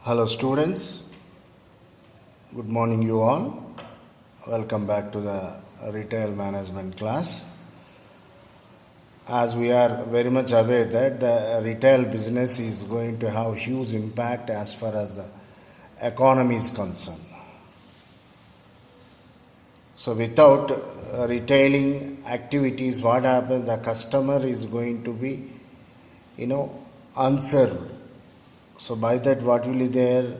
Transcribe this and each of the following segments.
Hello students, good morning you all. Welcome back to the retail management class. As we are very much aware that the retail business is going to have huge impact as far as the economy is concerned. So without retailing activities, what happens? The customer is going to be, unserved. So by that, what will be there?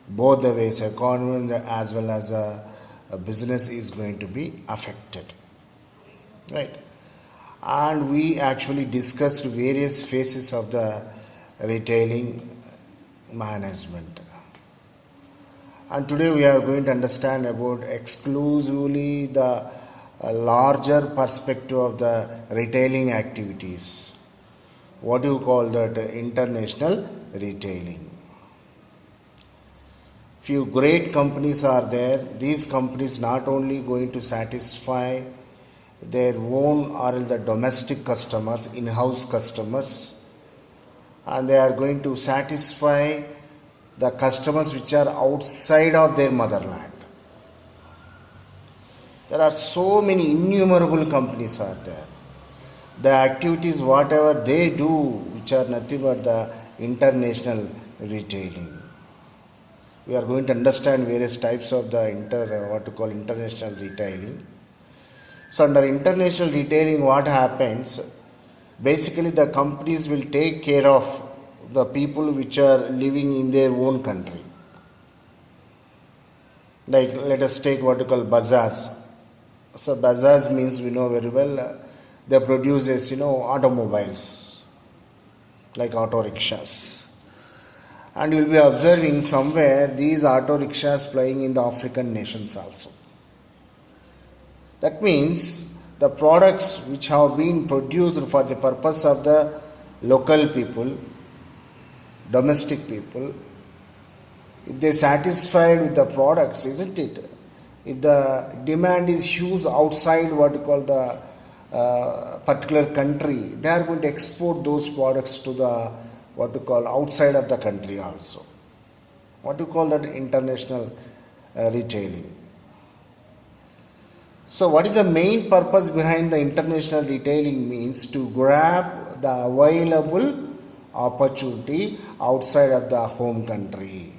Both the ways, economy as well as a business is going to be affected, right? And we actually discussed various phases of the retailing management. And today we are going to understand about exclusively the larger perspective of the retailing activities. What do you call that? International retailing. Few great companies are there. These companies not only going to satisfy their own or the domestic customers, in-house customers, and they are going to satisfy the customers which are outside of their motherland. There are so many innumerable companies are there. The activities whatever they do, which are nothing but the international retailing. We are going to understand various types of the international retailing. So under international retailing, what happens? Basically, the companies will take care of the people which are living in their own country. Like let us take what you call bazaars. So bazaars means we know very well. They produce automobiles, like auto rickshaws. And you will be observing somewhere these auto rickshaws plying in the African nations also. That means the products which have been produced for the purpose of the local people, domestic people, if they are satisfied with the products, isn't it? If the demand is huge outside what you call the particular country, they are going to export those products to the outside of the country also. What do you call that? International retailing. So what is the main purpose behind the international retailing? Means to grab the available opportunity outside of the home country.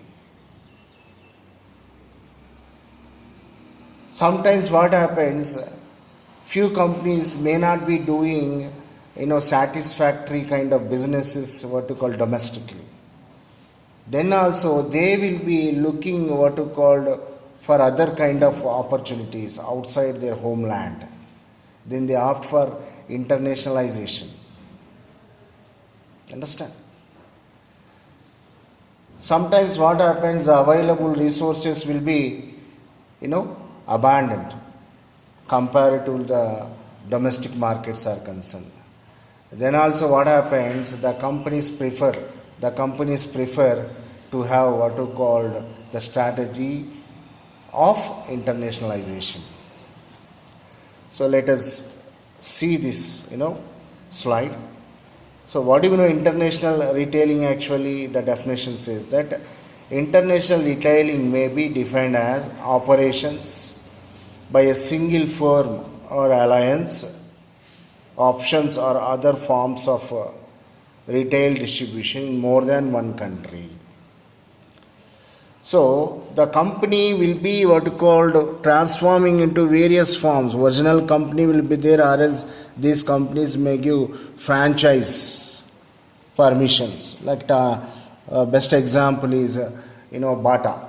Sometimes what happens, few companies may not be doing satisfactory kind of businesses domestically. Then also they will be looking for other kind of opportunities outside their homeland. Then they opt for internationalization. Understand? Sometimes what happens, the available resources will be abandoned compared to the domestic markets are concerned. Then also what happens, the companies prefer to have the strategy of internationalization. So let us see this slide. So what do you know international retailing? Actually the definition says that international retailing may be defined as operations by a single firm or alliance, options or other forms of retail distribution in more than one country. So the company will be transforming into various forms. Original company will be there, or else these companies may give franchise permissions. Like the best example is Bata.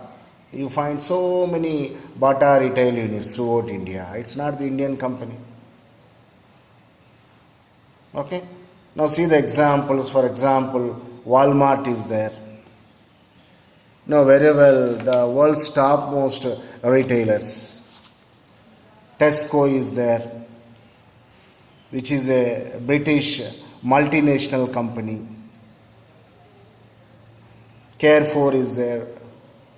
You find so many Bata retail units throughout India. It's not the Indian company. Okay. Now see the examples. For example, Walmart is there. Now very well, the world's topmost retailers. Tesco is there, which is a British multinational company. Carrefour is there,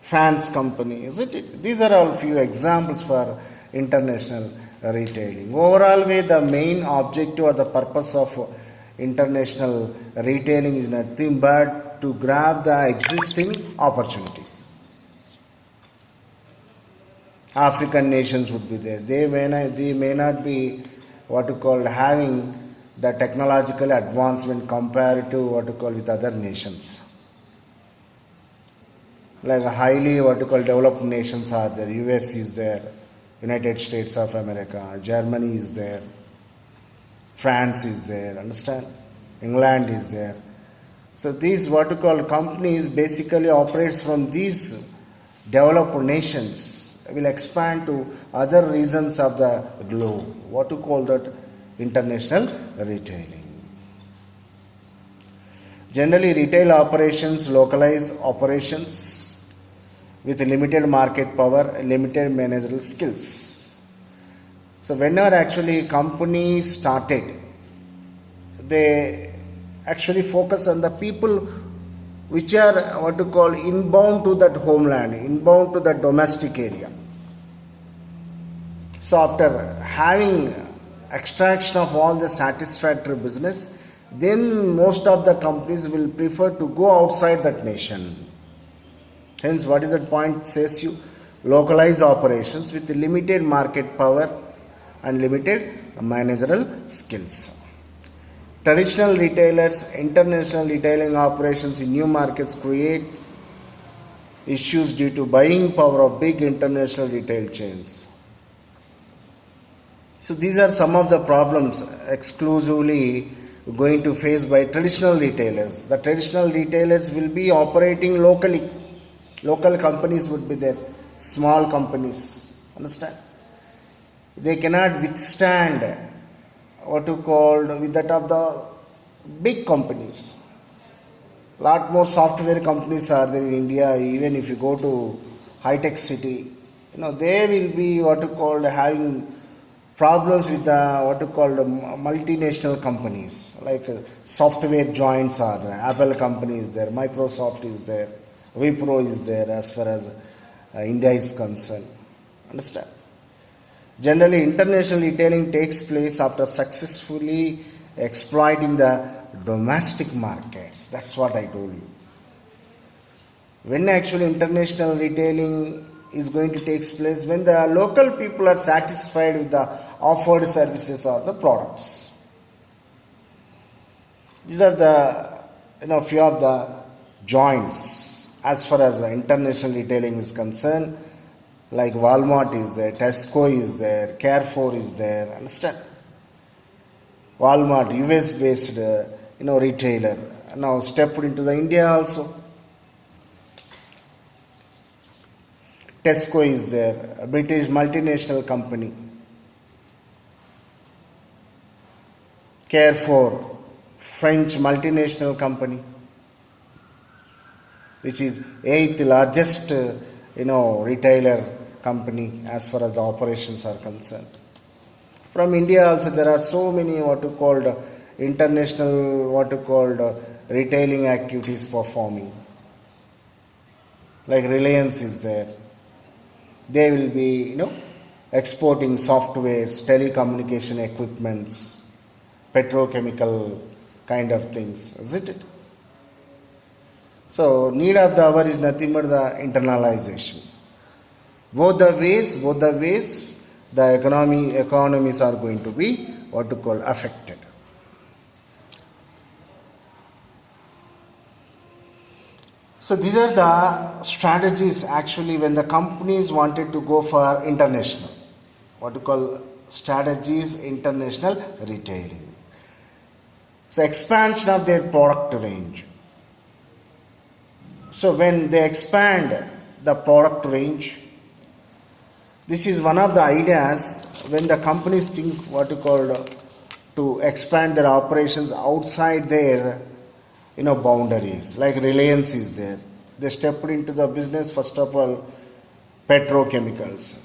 France company, isn't it? These are all few examples for international retailing. Overall way, the main objective or the purpose of international retailing is nothing but to grab the existing opportunity. African nations would be there. They may not be what you call having the technological advancement compared to what you call with other nations. Like highly what you call developed nations are there. US is there, United States of America, Germany is there, France is there, understand? England is there. So these what you call companies basically operates from these developed nations will expand to other regions of the globe. What to call that? International retailing. Generally, retail operations, localized operations with limited market power, limited managerial skills. So whenever actually companies started, they actually focus on the people which are what to call inbound to that homeland, inbound to that domestic area. So after having extraction of all the satisfactory business, then most of the companies will prefer to go outside that nation. Hence, what is that point says you? Localized operations with limited market power and limited managerial skills. Traditional retailers, international retailing operations in new markets create issues due to buying power of big international retail chains. So these are some of the problems exclusively going to face by traditional retailers. The traditional retailers will be operating locally. Local companies would be there, small companies, understand? They cannot withstand what you call with that of the big companies. Lot more software companies are there in India. Even if you go to high-tech city, they will be what you call having problems with the what you call multinational companies like software giants are there. Apple company is there, Microsoft is there, Wipro is there as far as India is concerned. Understand? Generally, international retailing takes place after successfully exploiting the domestic markets. That's what I told you. When actually international retailing is going to take place, when the local people are satisfied with the offered services or the products. These are the few of the joints as far as international retailing is concerned. Like Walmart is there, Tesco is there, Carrefour is there, understand? Walmart, US based retailer, now stepped into the India also. Tesco is there, a British multinational company. Carrefour, French multinational company, which is 8th largest retailer company as far as the operations are concerned. From India also there are so many international retailing activities performing. Like Reliance is there. They will be exporting softwares, telecommunication equipments, petrochemical kind of things, isn't it? So need of the hour is nothing but the internalization. Both the ways the economies are going to be affected. So these are the strategies actually when the companies wanted to go for international. Strategies international retailing. So expansion of their product range. So when they expand the product range, this is one of the ideas when the companies think to expand their operations outside their boundaries. Like Reliance is there. They stepped into the business, first of all, petrochemicals,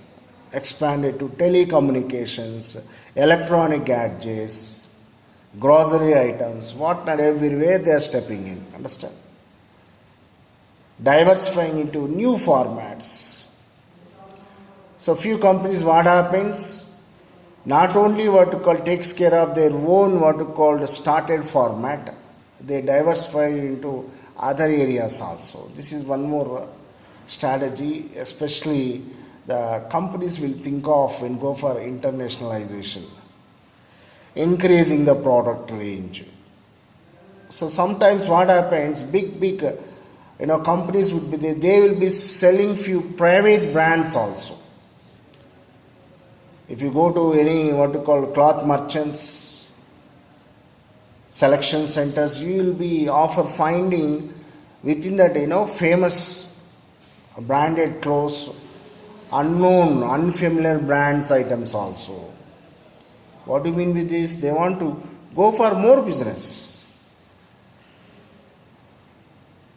expanded to telecommunications, electronic gadgets, grocery items, whatnot, everywhere they are stepping in. Understand? Diversifying into new formats. So few companies, what happens? Not only takes care of their own started format, they diversify into other areas also. This is one more strategy, especially the companies will think of when go for internationalization, increasing the product range. So sometimes what happens, big companies would be there, they will be selling few private brands also. If you go to any cloth merchants, selection centers, you will be finding within that famous branded clothes, unknown, unfamiliar brands items also. What do you mean with this? They want to go for more business.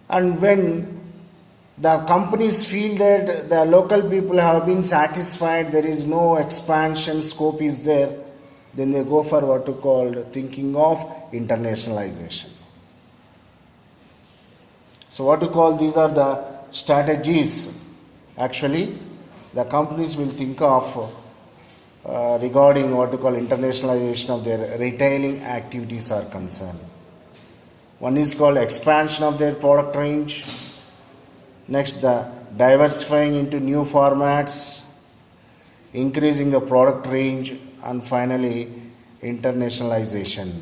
And when the companies feel that the local people have been satisfied, there is no expansion scope is there, then they go for thinking of internationalization. So these are the strategies actually the companies will think of regarding internationalization of their retailing activities are concerned. One is called expansion of their product range. Next, the diversifying into new formats, increasing the product range, and finally, internationalization.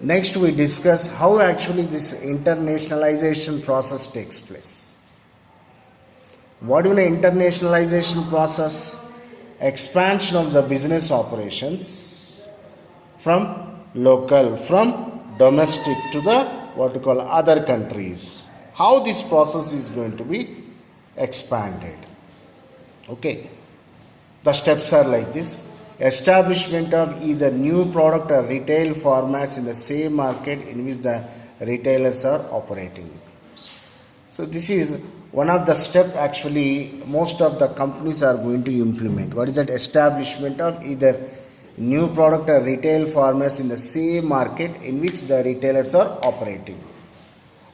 Next, we discuss how actually this internationalization process takes place. What is an internationalization process? Expansion of the business operations from domestic to the other countries. How this process is going to be expanded. Okay. The steps are like this. Establishment of either new product or retail formats in the same market in which the retailers are operating. So this is one of the steps actually most of the companies are going to implement. What is that? Establishment of either new product or retail formats in the same market in which the retailers are operating.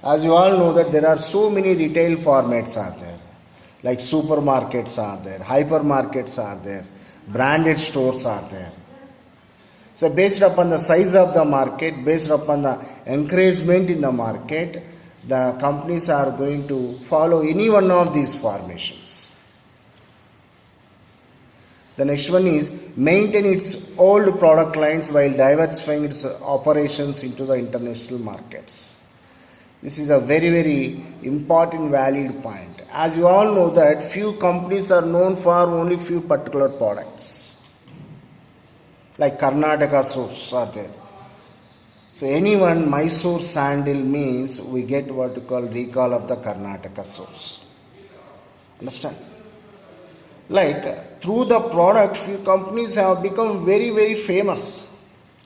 As you all know that there are so many retail formats are there. Like supermarkets are there, hypermarkets are there, branded stores are there. So based upon the size of the market, based upon the encouragement in the market, the companies are going to follow any one of these formations. The next one is maintain its old product lines while diversifying its operations into the international markets. This is a very, very important valid point. As you all know that few companies are known for only few particular products. Like Karnataka soaps are there. So anyone Mysore sandal means we get what we call recall of the Karnataka soaps. Understand? Like through the product, few companies have become very, very famous.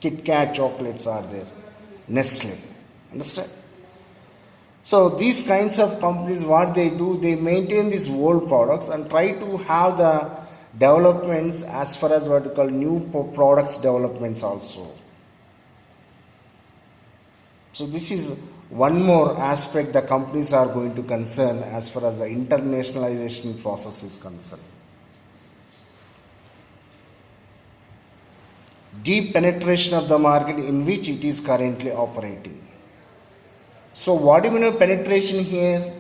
Kit Kat chocolates are there. Nestle. Understand? So these kinds of companies, what they do, they maintain these old products and try to have the developments as far as what we call new products developments also. So this is one more aspect the companies are going to concern as far as the internationalization process is concerned. Deep penetration of the market in which it is currently operating. So what do you mean of penetration here?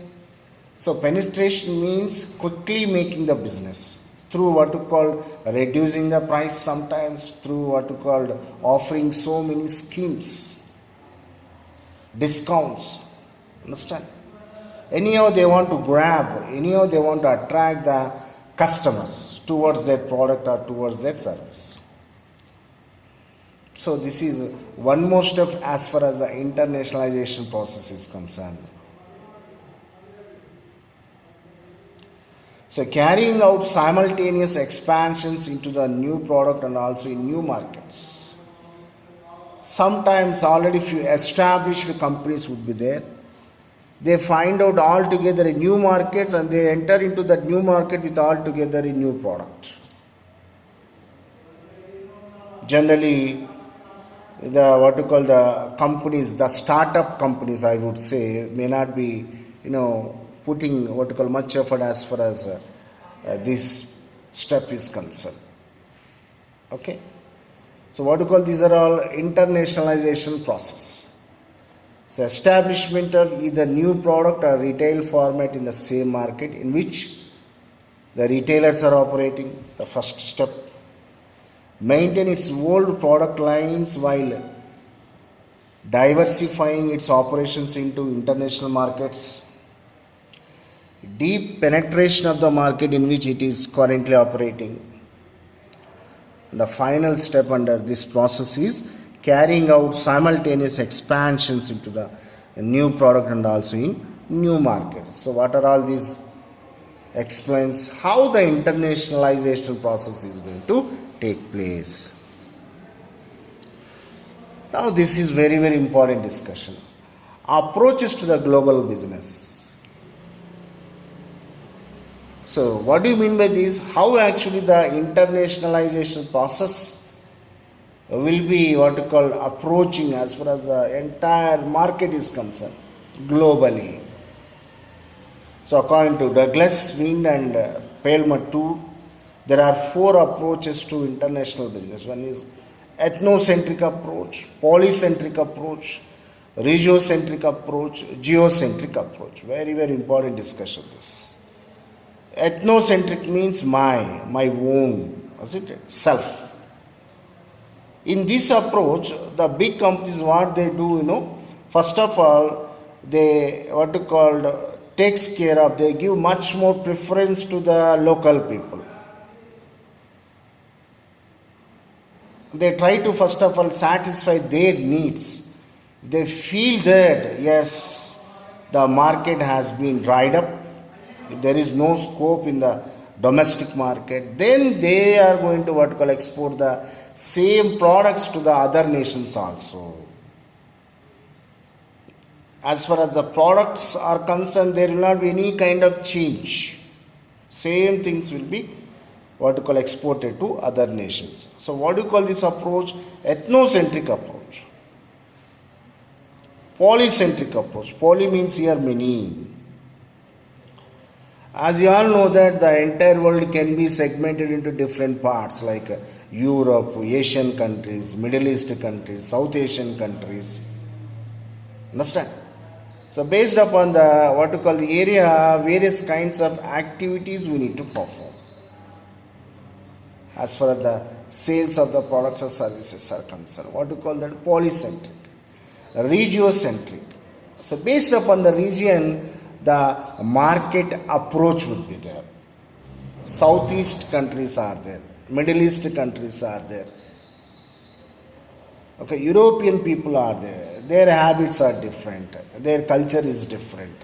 So penetration means quickly making the business through what you call reducing the price sometimes, through what you call offering so many schemes. Discounts, understand? Anyhow they want to grab, anyhow they want to attract the customers towards their product or towards their service. So this is one more step as far as the internationalization process is concerned. So carrying out simultaneous expansions into the new product and also in new markets. Sometimes already few established companies would be there. They find out altogether new markets and they enter into that new market with altogether a new product. Generally, the companies, the startup companies, I would say, may not be, putting much effort as far as this step is concerned. Okay. So what you call, these are all internationalization process. So establishment of either new product or retail format in the same market in which the retailers are operating, the first step. Maintain its old product lines while diversifying its operations into international markets. Deep penetration of the market in which it is currently operating. The final step under this process is carrying out simultaneous expansions into the new product and also in new markets. So what are all these? Explains how the internationalization process is going to take place. Now this is very, very important discussion. Approaches to the global business. So what do you mean by this? How actually the internationalization process will be what you call approaching as far as the entire market is concerned globally. So according to Douglas, Wind and Palmer 2, there are 4 approaches to international business. One is ethnocentric approach, polycentric approach, regiocentric approach, geocentric approach. Very, very important discussion this. Ethnocentric means my own, isn't it? Self. In this approach, the big companies, what they do, first of all, they takes care of, they give much more preference to the local people. They try to first of all satisfy their needs. They feel that yes, the market has been dried up, there is no scope in the domestic market, then they are going to export the same products to the other nations also. As far as the products are concerned, there will not be any kind of change. Same things will be exported to other nations. So what do you call this approach? Ethnocentric approach. Polycentric approach. Poly means here many. As you all know that the entire world can be segmented into different parts like Europe, Asian countries, Middle East countries, South Asian countries. Understand? So based upon the area, various kinds of activities we need to perform as far as the sales of the products or services are concerned. What do you call that? Polycentric. Regiocentric. So based upon the region, the market approach would be there. Southeast countries are there. Middle East countries are there. Okay, European people are there. Their habits are different. Their culture is different.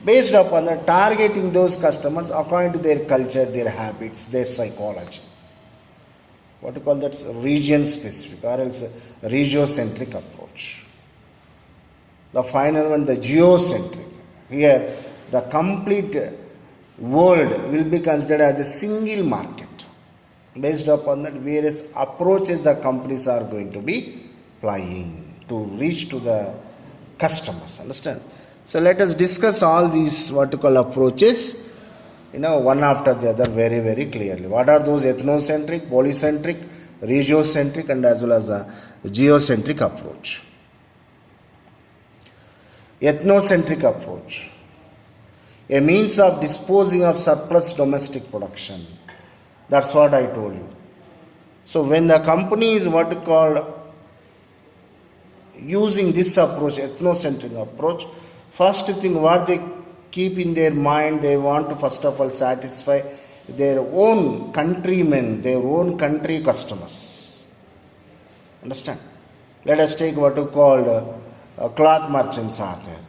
Based upon the targeting those customers according to their culture, their habits, their psychology. What do you call that? Region specific or else regiocentric approach. The final one, the geocentric. Here, the complete world will be considered as a single market. Based upon that, various approaches the companies are going to be applying to reach to the customers. Understand? So let us discuss all these approaches, one after the other very, very clearly. What are those? Ethnocentric, polycentric, regiocentric and as well as a geocentric approach. Ethnocentric approach. A means of disposing of surplus domestic production. That's what I told you. So when the company is using this approach, ethnocentric approach, first thing what they keep in their mind, they want to first of all satisfy their own countrymen, their own country customers. Understand? Let us take cloth merchants are there.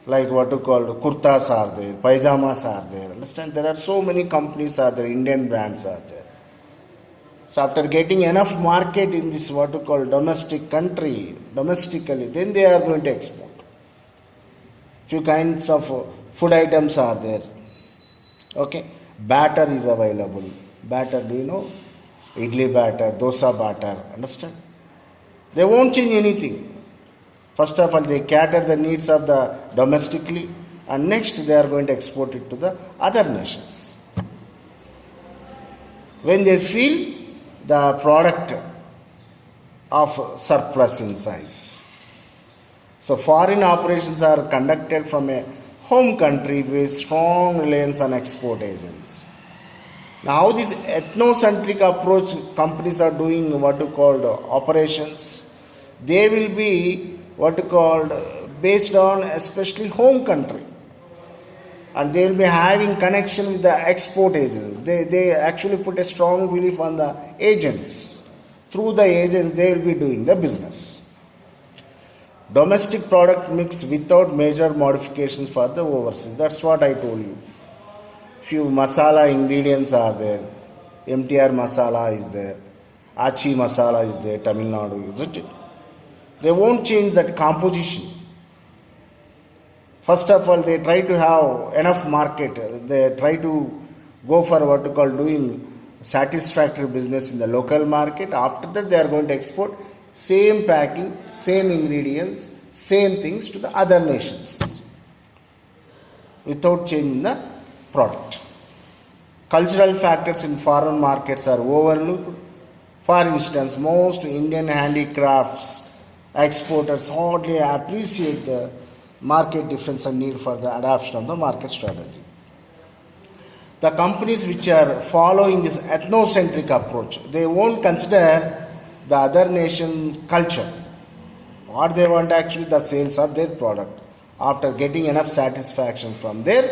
Like kurtas are there, pajamas are there. Understand? There are so many companies are there, Indian brands are there. So after getting enough market in this domestic country, domestically, then they are going to export. Few kinds of food items are there. Okay. Batter is available. Batter, do you know? Idli batter, dosa batter. Understand? They won't change anything. First of all, they cater the needs of the domestically. and next they are going to export it to the other nations. When they feel the product of surplus in size. So foreign operations are conducted from a home country with strong reliance on export agents. Now, how this ethnocentric approach companies are doing what you called operations, they will be what you called based on especially home country, and they will be having connection with the export agents. They actually put a strong belief on the agents. Through the agents, they will be doing the business. Domestic product mix without major modifications for the overseas. That's what I told you. Few masala ingredients are there. MTR masala is there. Achi masala is there. Tamil Nadu, isn't it? They won't change that composition. First of all, they try to have enough market. They try to go for what you call doing satisfactory business in the local market. After that, they are going to export same packing, same ingredients, same things to the other nations without changing the product. Cultural factors in foreign markets are overlooked. For instance, most Indian handicrafts exporters hardly appreciate the market difference and need for the adoption of the market strategy. The companies which are following this ethnocentric approach, they won't consider the other nation culture. What they want actually the sales of their product after getting enough satisfaction from their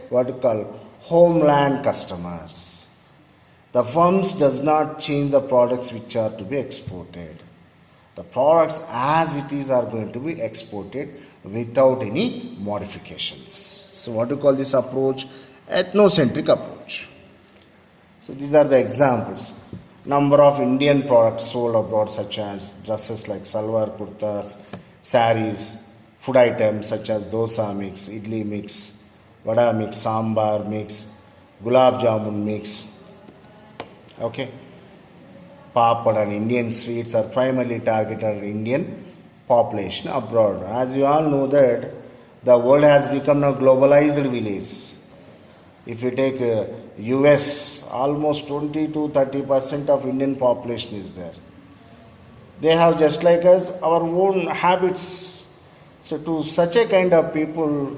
what you call homeland customers. The firms does not change the products which are to be exported. The products as it is are going to be exported without any modifications. So what do you call this approach? Ethnocentric approach. So these are the examples. Number of Indian products sold abroad such as dresses like salwar kurtas, saris, food items such as dosa mix, idli mix, vada mix, sambar mix, gulab jamun mix, okay, papad and Indian sweets are primarily targeted at Indian population abroad. As you all know that the world has become a globalized village. If you take US, almost 20 to 30% of Indian population is there. They have just like us our own habits. So to such a kind of people,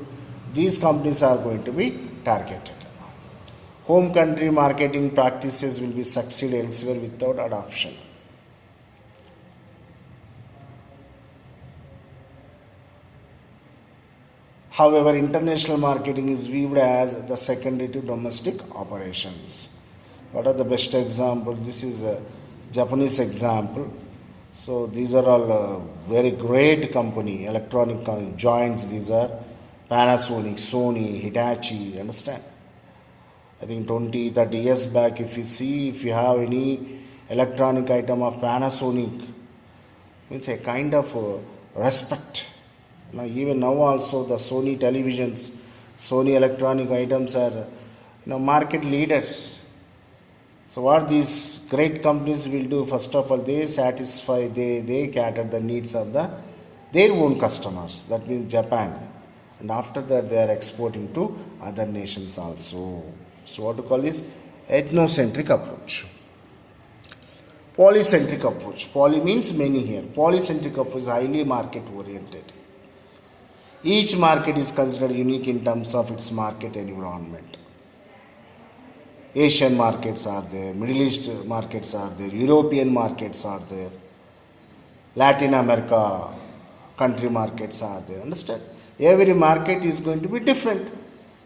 these companies are going to be targeted. Home country marketing practices will be succeed elsewhere without adoption. However, international marketing is viewed as the secondary to domestic operations. What are the best examples? This is a Japanese example. So these are all very great company, electronic giants. These are Panasonic, Sony, Hitachi, understand? I think 20, 30 years back, if you have any electronic item of Panasonic, means a kind of respect. Now, even now also the Sony televisions, Sony electronic items are market leaders. So what these great companies will do, first of all, they satisfy, they cater the needs of their own customers, that means Japan. And after that they are exporting to other nations also. So what to call this? Ethnocentric approach. Polycentric approach. Poly means many here. Polycentric approach is highly market oriented. Each market is considered unique in terms of its market environment. Asian markets are there, Middle East markets are there, European markets are there, Latin America country markets are there. Understand? Every market is going to be different.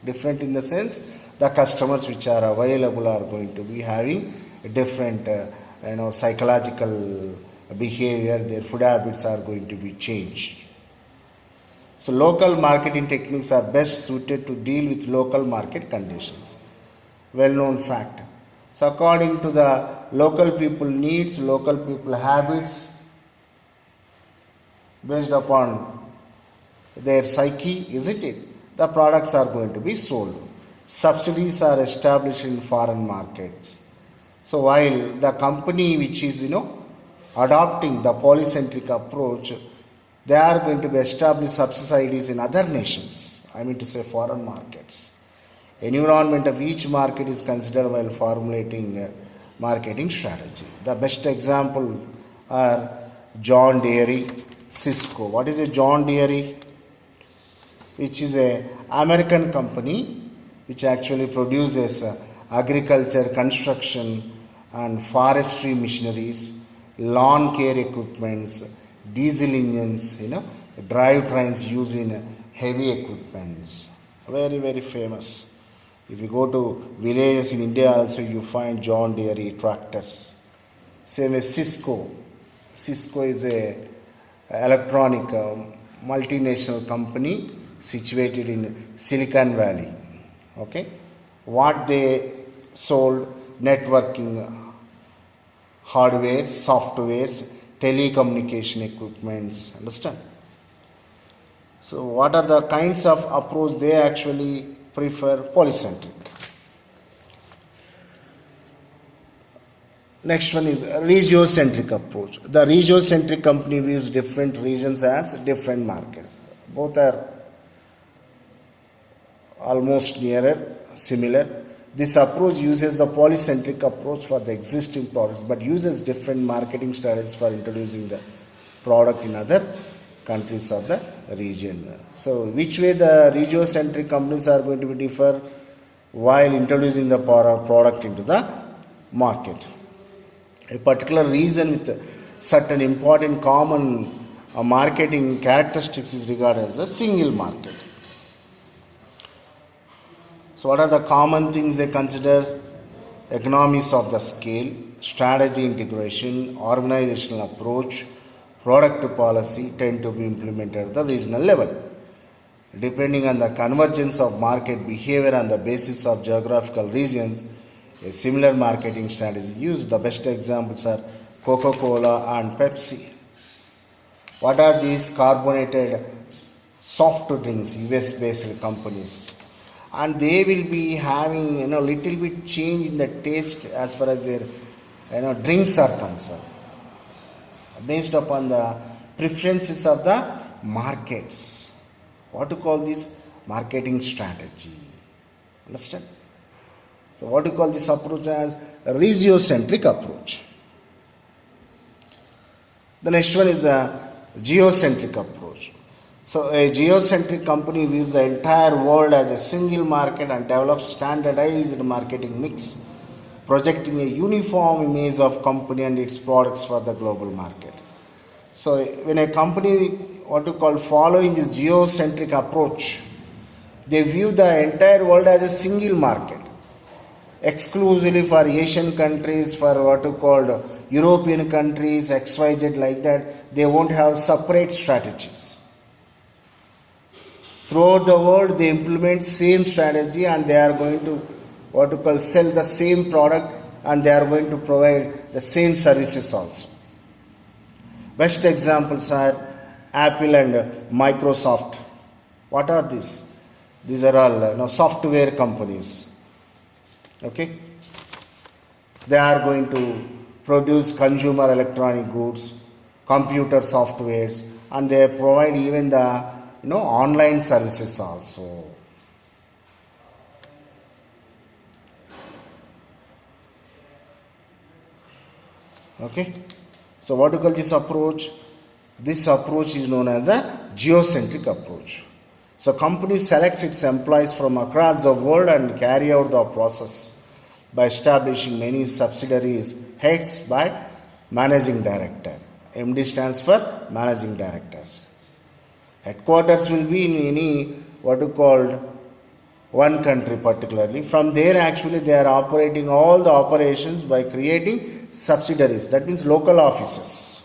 Different in the sense the customers which are available are going to be having a different psychological behavior. Their food habits are going to be changed. So local marketing techniques are best suited to deal with local market conditions. Well-known fact. So according to the local people needs, local people habits, based upon their psyche, isn't it? The products are going to be sold. Subsidies are established in foreign markets. So while the company which is adopting the polycentric approach, they are going to be established subsidies in other nations. I mean to say foreign markets. Environment of each market is considered while formulating a marketing strategy. The best example are John Deere, Cisco. What is a John Deere? Which is a American company which actually produces agriculture, construction and forestry machineries, lawn care equipments, diesel engines, drive trains used in heavy equipments. Very, very famous. If you go to villages in India also, you find John Deere tractors. Same as Cisco. Cisco is a electronic multinational company situated in Silicon Valley. Okay, what they sold: networking hardware, softwares, telecommunication equipments. Understand? So, what are the kinds of approach they actually prefer? Polycentric. Next one is regiocentric approach. The regiocentric company views different regions as different markets. Both are almost similar. This approach uses the polycentric approach for the existing products but uses different marketing strategies for introducing the product in other countries of the region. So, which way the regiocentric companies are going to be differ while introducing the product into the market? A particular region with certain important common marketing characteristics is regarded as a single market. So, what are the common things they consider? Economies of the scale, strategy integration, organizational approach, product policy tend to be implemented at the regional level. Depending on the convergence of market behavior on the basis of geographical regions, a similar marketing strategy is used. The best examples are Coca-Cola and Pepsi. What are these? Carbonated soft drinks, US-based companies. And they will be having little bit change in the taste as far as their drinks are concerned, based upon the preferences of the markets. What to call this? Marketing strategy. Understand? So what do you call this approach as? A regiocentric approach. The next one is a geocentric approach. So a geocentric company views the entire world as a single market and develops standardized marketing mix, projecting a uniform image of company and its products for the global market. So when a company following this geocentric approach, they view the entire world as a single market, exclusively for Asian countries, for European countries, XYZ like that. They won't have separate strategies. Throughout the world, they implement same strategy and they are going to sell the same product and they are going to provide the same services also. Best examples are Apple and Microsoft. What are these? These are all software companies. Okay? They are going to produce consumer electronic goods, computer softwares, and they provide even the online services also. Okay? So what do you call this approach? This approach is known as the geocentric approach. So company selects its employees from across the world and carry out the process by establishing many subsidiaries, heads by managing director. MD stands for managing directors. Headquarters will be in any one country particularly. From there actually they are operating all the operations by creating subsidiaries. That means local offices.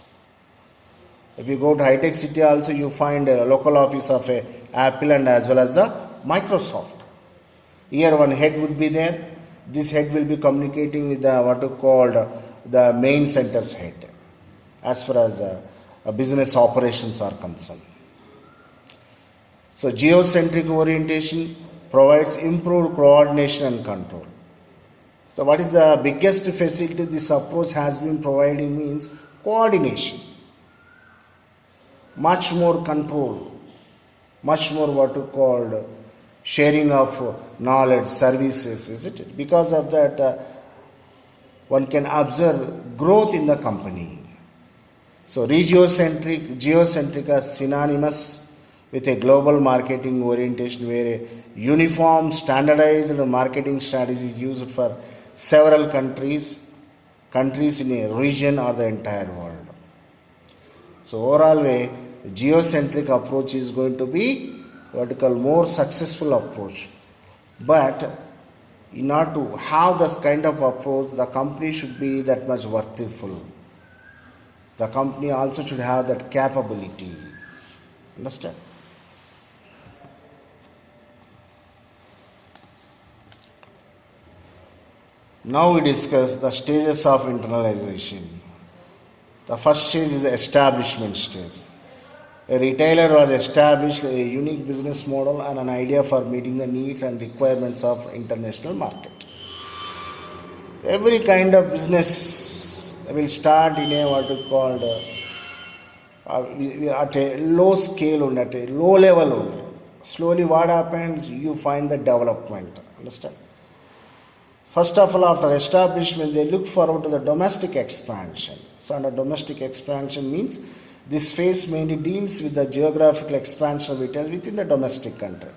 If you go to high-tech city also, you find a local office of a Apple and as well as the Microsoft. Here one head would be there. This head will be communicating with the the main center's head as far as business operations are concerned. So geocentric orientation provides improved coordination and control. So what is the biggest facility this approach has been providing means coordination. Much more control. much more what you called sharing of knowledge, services, isn't it? Because of that, one can observe growth in the company. So geocentric are synonymous with a global marketing orientation where a uniform, standardized marketing strategy is used for several countries in a region or the entire world. So overall way, geocentric approach is going to be what we call more successful approach. But in order to have this kind of approach, the company should be that much worthful. The company also should have that capability. Understand? Now we discuss the stages of internalization. The first stage is the establishment stage. A retailer was established a unique business model and an idea for meeting the needs and requirements of international market. Every kind of business will start in a what we call at a low scale and at a low level only. Slowly what happens, you find the development. Understand? First of all, after establishment, they look forward to the domestic expansion. So under domestic expansion means this phase mainly deals with the geographical expansion of retail within the domestic country.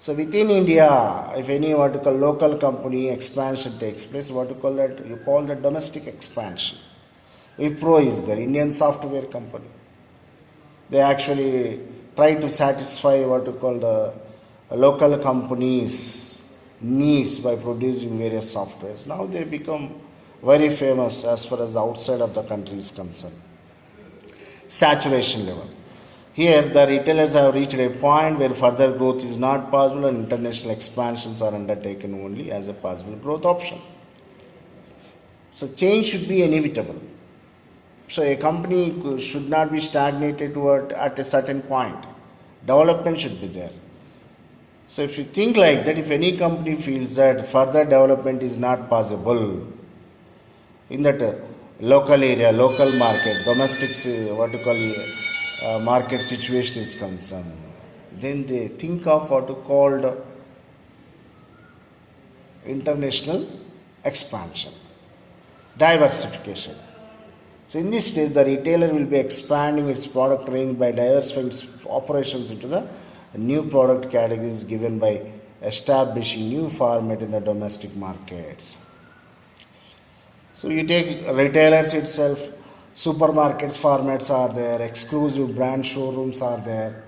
So within India, if any what you call local company expansion takes place, what you call that? You call that domestic expansion. Wipro is there, Indian software company. They actually try to satisfy what you call the local companies' needs by producing various softwares. Now they become very famous as far as the outside of the country is concerned. Saturation level. Here the retailers have reached a point where further growth is not possible and international expansions are undertaken only as a possible growth option. So change should be inevitable. So a company should not be stagnated at a certain point. Development should be there. So if you think like that, if any company feels that further development is not possible in that local area, local market, domestic market situation is concerned, then they think of what is called international expansion, diversification. So in this stage, the retailer will be expanding its product range by diversifying its operations into the new product categories given by establishing new format in the domestic markets. So you take retailers itself, supermarkets formats are there, exclusive brand showrooms are there,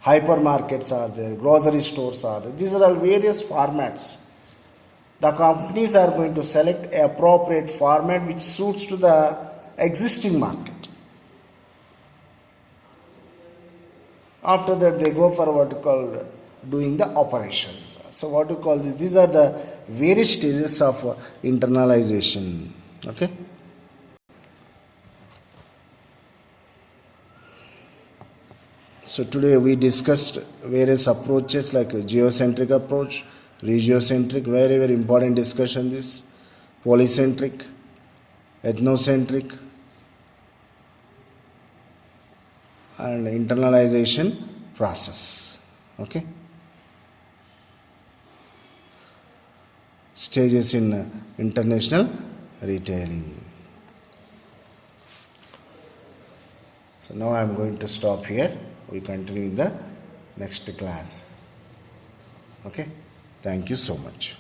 hypermarkets are there, grocery stores are there. These are all various formats. The companies are going to select an appropriate format which suits to the existing market. After that, they go for what you call doing the operations. So what you call this? These are the various stages of internalization. Okay. So today we discussed various approaches like geocentric approach, regiocentric, very very important discussion. This polycentric, ethnocentric, and internalization process. Okay. Stages in international retailing. So now I am going to stop here. We continue in the next class. Okay. Thank you so much.